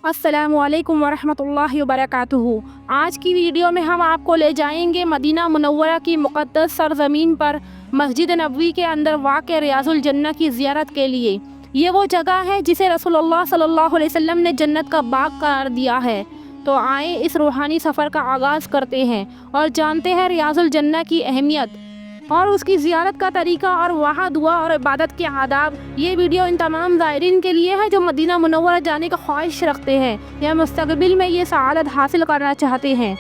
अस्सलामु अलैकुम वरहमतुल्लाहि वबरकातुहू। आज की वीडियो में हम आपको ले जाएंगे मदीना मुनव्वरा की मुक़द्दस सरज़मीन पर मस्जिद नबवी के अंदर वाक़ रियाज़ुल जन्नह की ज़ियारत के लिए। ये वो जगह है जिसे रसूलुल्लाह सल्लल्लाहु अलैहि वसल्लम ने जन्नत का बाग करार दिया है। तो आए इस रूहानी सफ़र का आगाज़ करते हैं और जानते हैं रियाज़ुल जन्नह की अहमियत और उसकी ज़ियारत का तरीका और वहाँ दुआ और इबादत के आदाब। ये वीडियो इन तमाम ज़ायरीन के लिए है जो मदीना मुनव्वरा जाने का ख्वाहिश रखते हैं या मुस्तक़बिल में ये सआदत हासिल करना चाहते हैं।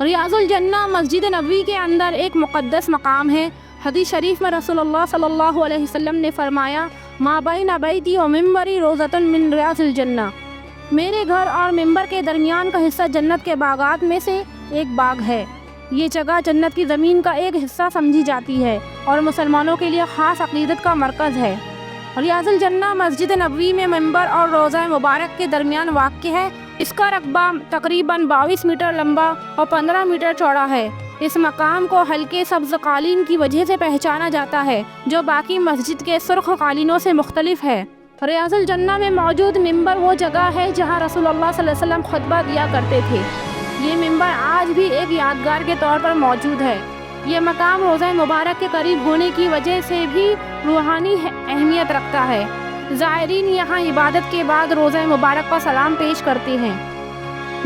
रियाज़ुल जन्नह मस्जिद नबवी के अंदर एक मुक़द्दस मकाम है। हदीस शरीफ में रसूलुल्लाह सल्लल्लाहु अलैहि वसल्लम ने फरमाया, मा बैन बैती व मिंबरी रोज़तुन मिन रियाज़िल जन्नह। मेरे घर और मिंबर के दरमियान का हिस्सा जन्नत के बागात में से एक बाग है। ये जगह जन्नत की ज़मीन का एक हिस्सा समझी जाती है और मुसलमानों के लिए ख़ास अक़ीदत का मरकज़ है। रियाज़ुल जन्नह मस्जिद नबवी में मिंबर और रोज़ा मुबारक के दरमियान वाक़ है। इसका रकबा तकरीबन 22 मीटर लंबा और 15 मीटर चौड़ा है। इस मकाम को हल्के सब्ज़ कालीन की वजह से पहचाना जाता है जो बाकी मस्जिद के सुर्ख कालीनों से मुख्तलिफ है। रियाज़ुल जन्नह में मौजूद मिंबर वो जगह है जहाँ रसूलुल्लाह सल्लल्लाहु अलैहि वसल्लम खुतबा दिया करते थे। ये मिंबर आज भी एक यादगार के तौर पर मौजूद है। ये मकाम रोज़ा मुबारक के करीब होने की वजह से भी रूहानी अहमियत रखता है। ज़ायरीन यहाँ इबादत के बाद रोज़ा मुबारक पर सलाम पेश करते हैं।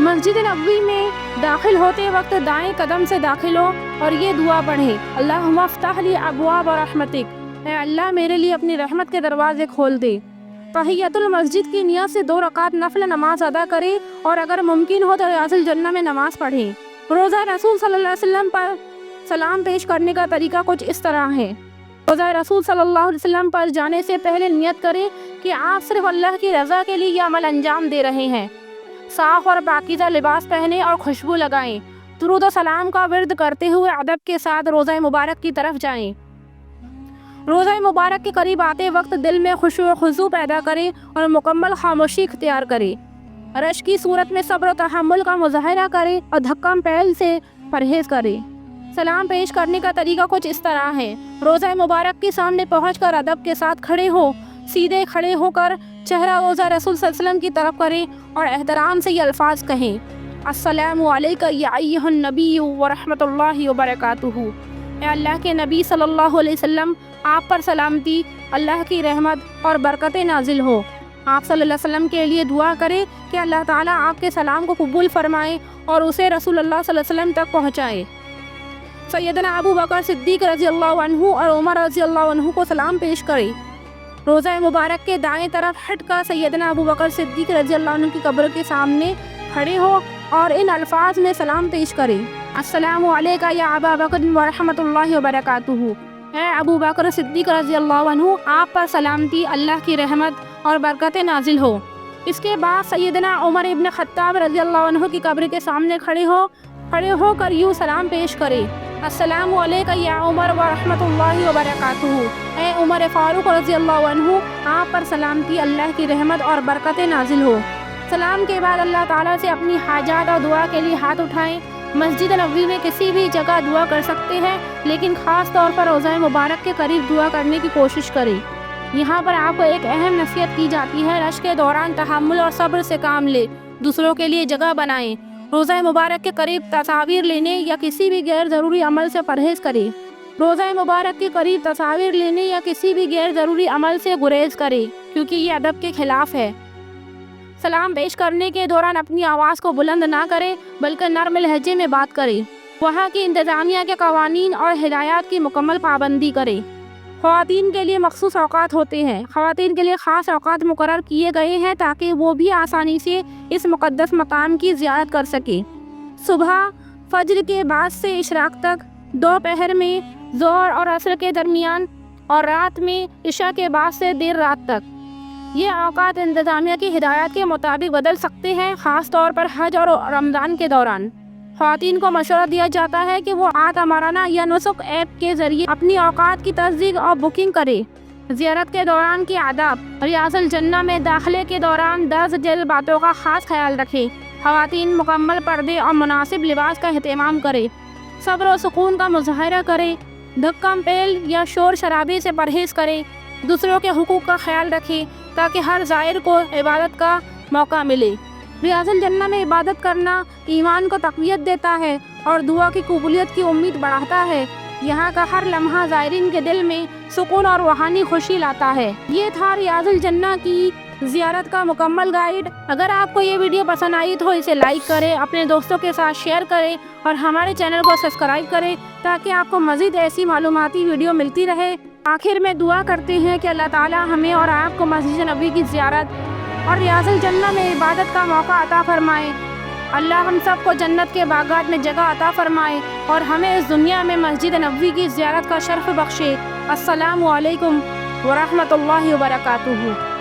मस्जिद नबवी में दाखिल होते वक्त दाएं कदम से दाखिल हो और ये दुआ पढ़ें, अल्लाहुम्मा अफ़्तह ली अब्वाब रहमतिक, ऐ अल्लाह मेरे लिए अपनी रहमत के दरवाज़े खोल दे। तहियतुल मस्जिद की नियत से 2 रकात नफल नमाज अदा करें और अगर मुमकिन हो तो रियाज़ुल जन्नह में नमाज पढ़ें। रोज़ा रसूल सल्लल्लाहु अलैहि वसल्लम पर सलाम पेश करने का तरीका कुछ इस तरह है। रोज़ा रसूल सल्लल्लाहु अलैहि वसल्लम पर जाने से पहले नियत करें कि आप सिर्फ अल्लाह की रज़ा के लिए यह अमल अंजाम दे रहे हैं। साफ़ और पाकीज़ा लिबास पहने और खुशबू लगाएं। दुरूद व सलाम का विर्द करते हुए अदब के साथ रोज़ा मुबारक की तरफ जाएं। रोज़ा मुबारक के करीब आते वक्त दिल में खुशू व खुज़ू पैदा करें और मुकम्मल खामोशी इख्तियार करें। रश की सूरत में सब्र व तहम्मुल का मुज़ाहरा करें और धक्कम पहल से परहेज़ करें। सलाम पेश करने का तरीका कुछ इस तरह है। रोज़ा मुबारक के सामने पहुंचकर अदब के साथ खड़े हो, सीधे खड़े होकर चेहरा रोज़ा रसूल सल्लल्लाहु अलैहि वसल्लम की तरफ करें और एहतराम से ये अल्फाज कहें, अस्सलामु अलैका या अय्युहन नबी व रहमतुल्लाहि व बरकातुहू। ए अल्लाह के नबी सल्लल्लाहु अलैहि वसल्लम, आप पर सलामती, अल्लाह की रहमत और बरकतें नाजिल हो। आप सल्लल्लाहु अलैहि वसल्लम के लिए दुआ करें कि अल्लाह ताला आपके सलाम को कबूल फरमाए और उसे रसूलुल्लाह सल्लल्लाहु अलैहि वसल्लम तक पहुँचाए। सैयदना अबू बकर सिद्दीक़ रज़ियल्लाहु अन्हु और उमर रज़ियल्लाहु अन्हु को सलाम पेश करें। रोज़ा मुबारक के दाएं तरफ हटकर सैयदना अबू बकर सिद्दीक़ रज़ियल्लाहु अन्हु की कब्र के सामने खड़े हो और इन अल्फाज में सलाम पेश करें, अस्सलामु अलैका या अबा बकर व रहमतुल्लाहि व बरकातुहू। ऐ अबू बकर सिद्दीक़ रज़ियल्लाहु अन्हु, आप पर सलामती, अल्लाह की रहमत और बरकतें नाजिल हो। इसके बाद सैयदना उमर इब्न ख़त्ताब रज़ियल्लाहु अन्हु की कब्र के सामने खड़े होकर यूँ सलाम पेश करें, अस्सलामु अलैका या उमर व रहमतुल्लाहि व बरकातुहू। ऐ उमर फ़ारूक रज़ियल्लाहु अन्हु, आप पर सलामती, अल्लाह की रहमत और बरकतें नाजिल हो। सलाम के बाद अल्लाह ताला से अपनी हाजात और दुआ के लिए हाथ उठाएं। मस्जिद नबवी में किसी भी जगह दुआ कर सकते हैं, लेकिन ख़ास तौर पर रोज़ा मुबारक के करीब दुआ करने की कोशिश करें। यहाँ पर आपको एक अहम नसीहत की जाती है, रश के दौरान तहम्मुल और सब्र से काम ले, दूसरों के लिए जगह बनाएं। रोज़ा मुबारक के करीब तस्वीर लेने या किसी भी गैर ज़रूरी अमल से परहेज़ करें। रोज़ा मुबारक के करीब तस्वीर लेने या किसी भी गैर ज़रूरी अमल से गुरेज़ करें, क्योंकि ये अदब के ख़िलाफ़ है। सलाम पेश करने के दौरान अपनी आवाज़ को बुलंद ना करें, बल्कि नर्म लहजे में बात करें। वहाँ की इंतज़ामिया के कवानीन और हिदायत की मुकम्मल पाबंदी करें। ख़वातीन के लिए मख़सूस औक़ात होते हैं। ख़वातीन के लिए ख़ास औक़ात मुक़र्रर किए गए हैं ताकि वो भी आसानी से इस मुक़द्दस मकाम की ज़ियारत कर सकें। सुबह फ़ज्र के बाद से इशराक़ तक, दोपहर में ज़ोहर और असर के दरमियान और रात में इशा के बाद से देर रात तक। ये औक़ात इंतज़ामिया की हिदायत के मुताबिक बदल सकते हैं, ख़ास तौर पर हज और रमज़ान के दौरान। ख़वातीन को मशवरा दिया जाता है कि वो आतमाराना या नुसुक ऐप के ज़रिए अपनी औक़ात की तस्दीक और बुकिंग करें। ज़ियारत के दौरान के आदाब। रियाज़ुल जन्नह में दाखिले के दौरान 10 जल्द बातों का ख़ास ख्याल रखें। ख़वातीन मुकम्मल पर्दे और मुनासिब लिबास का एहतमाम करें। सब्र और सुकून का मुज़ाहरा करें। धक्कम पेल या शोर शराबे से परहेज़ करें। दूसरों के हुकूक़ का ख्याल रखें ताकि हर ज़ायर को इबादत का मौका मिले। ریاض الجنہ میں عبادت کرنا ایمان کو تقویت دیتا ہے اور دعا کی قبولیت کی امید بڑھاتا ہے۔ یہاں کا ہر لمحہ زائرین کے دل میں سکون اور روحانی خوشی لاتا ہے۔ یہ تھا ریاض الجنہ کی زیارت کا مکمل گائیڈ۔ اگر آپ کو یہ ویڈیو پسند آئی تو اسے لائک کریں، اپنے دوستوں کے ساتھ شیئر کریں اور ہمارے چینل کو سبسکرائب کریں تاکہ آپ کو مزید ایسی معلوماتی ویڈیو ملتی رہے۔ آخر میں دعا کرتے ہیں کہ اللہ تعالی ہمیں اور آپ کو مسجد نبوی کی زیارت اور ریاض الجنہ میں عبادت کا موقع عطا فرمائے۔ اللہ ہم سب کو جنت کے باغات میں جگہ عطا فرمائے اور ہمیں اس دنیا میں مسجد نبوی کی زیارت کا شرف بخشے۔ السلام علیکم ورحمۃ اللہ وبرکاتہ۔